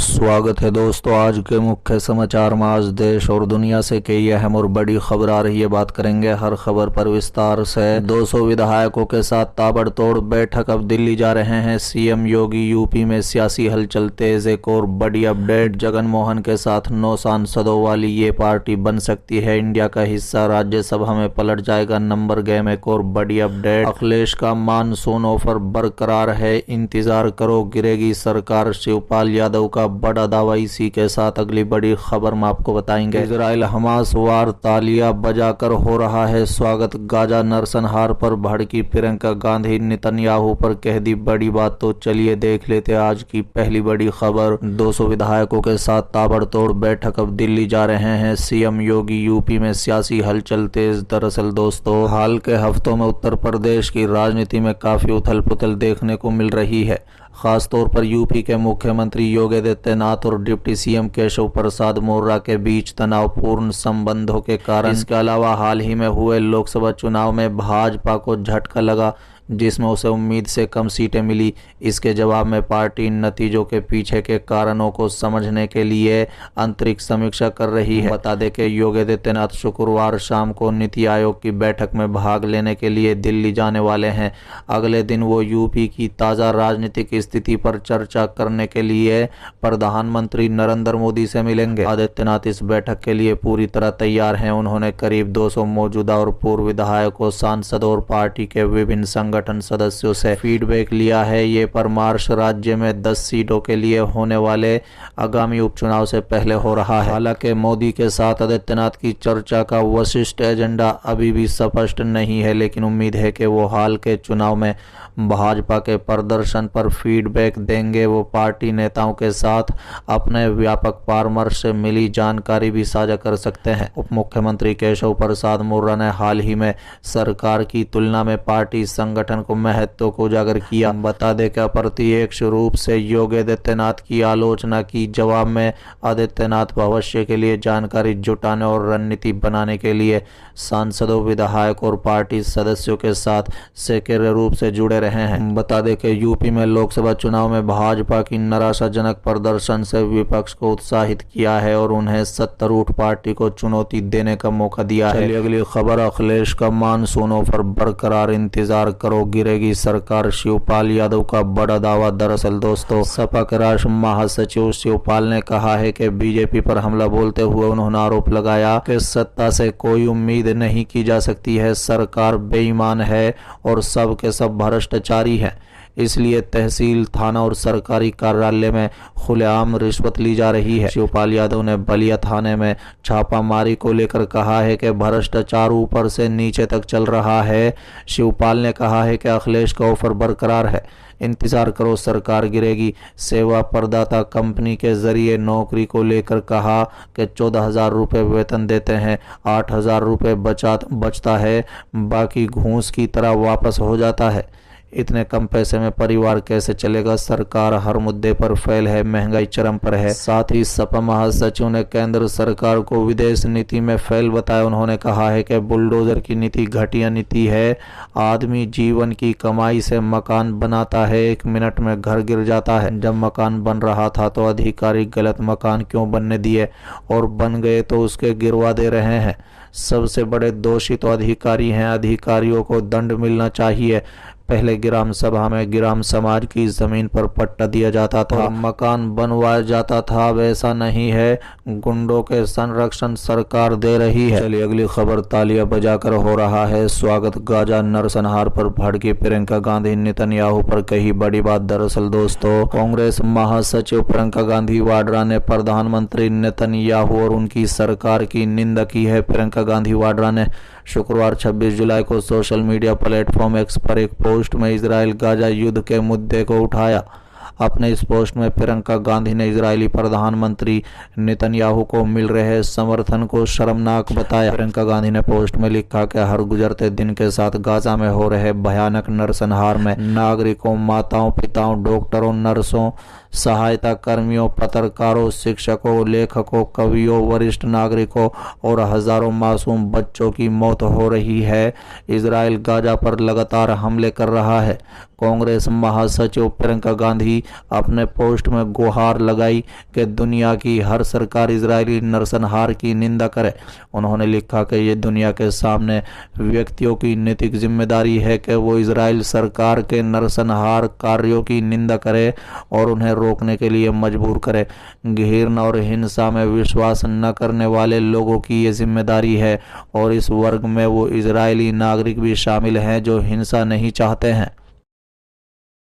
स्वागत है दोस्तों। आज के मुख्य समाचार में आज देश और दुनिया से कई अहम और बड़ी खबर आ रही है। बात करेंगे हर खबर पर विस्तार से। 200 विधायकों के साथ ताबड़तोड़ बैठक, अब दिल्ली जा रहे हैं सीएम योगी। यूपी में सियासी हलचल तेज, एक और बड़ी अपडेट। जगन मोहन के साथ 9 सांसदों वाली ये पार्टी बन सकती है इंडिया का हिस्सा, राज्यसभा में पलट जाएगा नंबर गेम। एक और बड़ी अपडेट, अखिलेश का मानसून ऑफर बरकरार है, इंतजार करो गिरेगी सरकार। शिवपाल यादव का बड़ा दावा, इसी के साथ अगली बड़ी खबर में आपको बताएंगे। इजराइल हमास वार, तालियां बजाकर हो रहा है स्वागत। गाजा नरसंहार पर भड़की प्रियंका गांधी, नेतन्याहू पर कह दी बड़ी बात। तो चलिए देख लेते आज की पहली बड़ी खबर। 200 विधायकों के साथ ताबड़तोड़ बैठक, अब दिल्ली जा रहे हैं सीएम योगी। यूपी में सियासी हलचल तेज। दरअसल दोस्तों, हाल के हफ्तों में उत्तर प्रदेश की राजनीति में काफी उथल पुथल देखने को मिल रही है। खासतौर पर यूपी के मुख्यमंत्री योगी आदित्यनाथ और डिप्टी सीएम केशव प्रसाद मौर्य के बीच तनावपूर्ण संबंधों के कारण। इसके अलावा हाल ही में हुए लोकसभा चुनाव में भाजपा को झटका लगा, जिसमें उसे उम्मीद से कम सीटें मिली। इसके जवाब में पार्टी इन नतीजों के पीछे के कारणों को समझने के लिए आंतरिक समीक्षा कर रही है। बता दें कि योगी आदित्यनाथ शुक्रवार शाम को नीति आयोग की बैठक में भाग लेने के लिए दिल्ली जाने वाले हैं। अगले दिन वो यूपी की ताज़ा राजनीतिक स्थिति पर चर्चा करने के लिए प्रधानमंत्री नरेंद्र मोदी से मिलेंगे। आदित्यनाथ इस बैठक के लिए पूरी तरह तैयार हैं। उन्होंने करीब 200 मौजूदा और पूर्व विधायकों, सांसदों और पार्टी के विभिन्न संगठन सदस्यों से फीडबैक लिया है। ये परामर्श राज्य में 10 सीटों के लिए होने वाले आगामी उपचुनाव से पहले हो रहा है। हालांकि मोदी के साथ आदित्यनाथ की चर्चा का विशिष्ट एजेंडा अभी भी स्पष्ट नहीं है, लेकिन उम्मीद है कि वो हाल के चुनाव में भाजपा के प्रदर्शन पर फीडबैक देंगे। वो पार्टी नेताओं के साथ अपने व्यापक परामर्श से मिली जानकारी भी साझा कर सकते हैं। उप मुख्यमंत्री केशव प्रसाद मौर्य ने हाल ही में सरकार की तुलना में पार्टी संगठन को महत्व को उजागर किया। बता दें कि अप्रत्यक्ष रूप से योगी आदित्यनाथ की आलोचना की। जवाब में आदित्यनाथ भविष्य के लिए जानकारी जुटाने और रणनीति बनाने के लिए सांसदों, विधायक और पार्टी सदस्यों के साथ सक्रिय रूप से जुड़े रहे हैं। बता दें कि यूपी में लोकसभा चुनाव में भाजपा की निराशाजनक प्रदर्शन से विपक्ष को उत्साहित किया है और उन्हें सत्तारूढ़ पार्टी को चुनौती देने का मौका दिया है। अगली खबर, अखिलेश का मानसून ऑफर बरकरार, इंतजार करो गिरेगी सरकार। शिवपाल यादव का बड़ा दावा। दरअसल दोस्तों, सपा के राष्ट्रीय महासचिव शिवपाल ने कहा है कि बीजेपी पर हमला बोलते हुए उन्होंने आरोप लगाया कि सत्ता से कोई उम्मीद नहीं की जा सकती है, सरकार बेईमान है और सब के सब भ्रष्टाचारी है, इसलिए तहसील, थाना और सरकारी कार्यालय में खुलेआम रिश्वत ली जा रही है। शिवपाल यादव ने बलिया थाने में छापामारी को लेकर कहा है कि भ्रष्टाचार ऊपर से नीचे तक चल रहा है। शिवपाल ने कहा है कि अखिलेश का ऑफर बरकरार है, इंतजार करो सरकार गिरेगी। सेवा प्रदाता कंपनी के जरिए नौकरी को लेकर कहा कि 14,000 रुपये वेतन देते हैं, 8,000 रुपये बचता है, बाकी घूस की तरह वापस हो जाता है। इतने कम पैसे में परिवार कैसे चलेगा? सरकार हर मुद्दे पर फेल है, महंगाई चरम पर है। साथ ही सपा महासचिव ने केंद्र सरकार को विदेश नीति में फेल बताया। उन्होंने कहा है कि बुलडोजर की नीति घटिया नीति है। आदमी जीवन की कमाई से मकान बनाता है, 1 मिनट में घर गिर जाता है। जब मकान बन रहा था तो अधिकारी गलत मकान क्यों बनने दिए, और बन गए तो उसके गिरवा दे रहे हैं। सबसे बड़े दोषी तो अधिकारी हैं, अधिकारियों को दंड मिलना चाहिए। पहले ग्राम सभा में ग्राम समाज की जमीन पर पट्टा दिया जाता था, मकान बनवाया जाता था, वैसा नहीं है। गुंडों के संरक्षण सरकार दे रही है। चलिए अगली खबर, तालियां बजाकर हो रहा है स्वागत। गाजा नरसंहार पर भड़की प्रियंका गांधी, नेतन्याहू पर कही बड़ी बात। दरअसल दोस्तों, कांग्रेस महासचिव प्रियंका गांधी वाड्रा ने प्रधानमंत्री नेतन्याहू और उनकी सरकार की निंदा की है। प्रियंका गांधी वाड्रा ने शुक्रवार 26 जुलाई को सोशल मीडिया प्लेटफॉर्म एक्स पर एक पोस्ट में इजराइल गाजा युद्ध के मुद्दे को उठाया। अपने इस पोस्ट में प्रियंका गांधी ने इजरायली प्रधानमंत्री नेतन्याहू को मिल रहे समर्थन को शर्मनाक बताया। प्रियंका गांधी ने पोस्ट में लिखा कि हर गुजरते दिन के साथ गाजा में हो रहे भयानक नरसंहार में नागरिकों, माताओं, पिताओं, डॉक्टरों, नर्सों सहायता कर्मियों, पत्रकारों, शिक्षकों, लेखकों, कवियों, वरिष्ठ नागरिकों और हजारों मासूम बच्चों की मौत हो रही है। इजराइल गाजा पर लगातार हमले कर रहा है। कांग्रेस महासचिव प्रियंका गांधी अपने पोस्ट में गुहार लगाई कि दुनिया की हर सरकार इजरायली नरसंहार की निंदा करे। उन्होंने लिखा कि ये दुनिया के सामने व्यक्तियों की नैतिक जिम्मेदारी है कि वो इजराइल सरकार के नरसंहार कार्यों की निंदा करे और उन्हें रोकने के लिए मजबूर करे। घृणा और हिंसा में विश्वास न करने वाले लोगों की ये जिम्मेदारी है और इस वर्ग में वो इजरायली नागरिक भी शामिल हैं जो हिंसा नहीं चाहते हैं।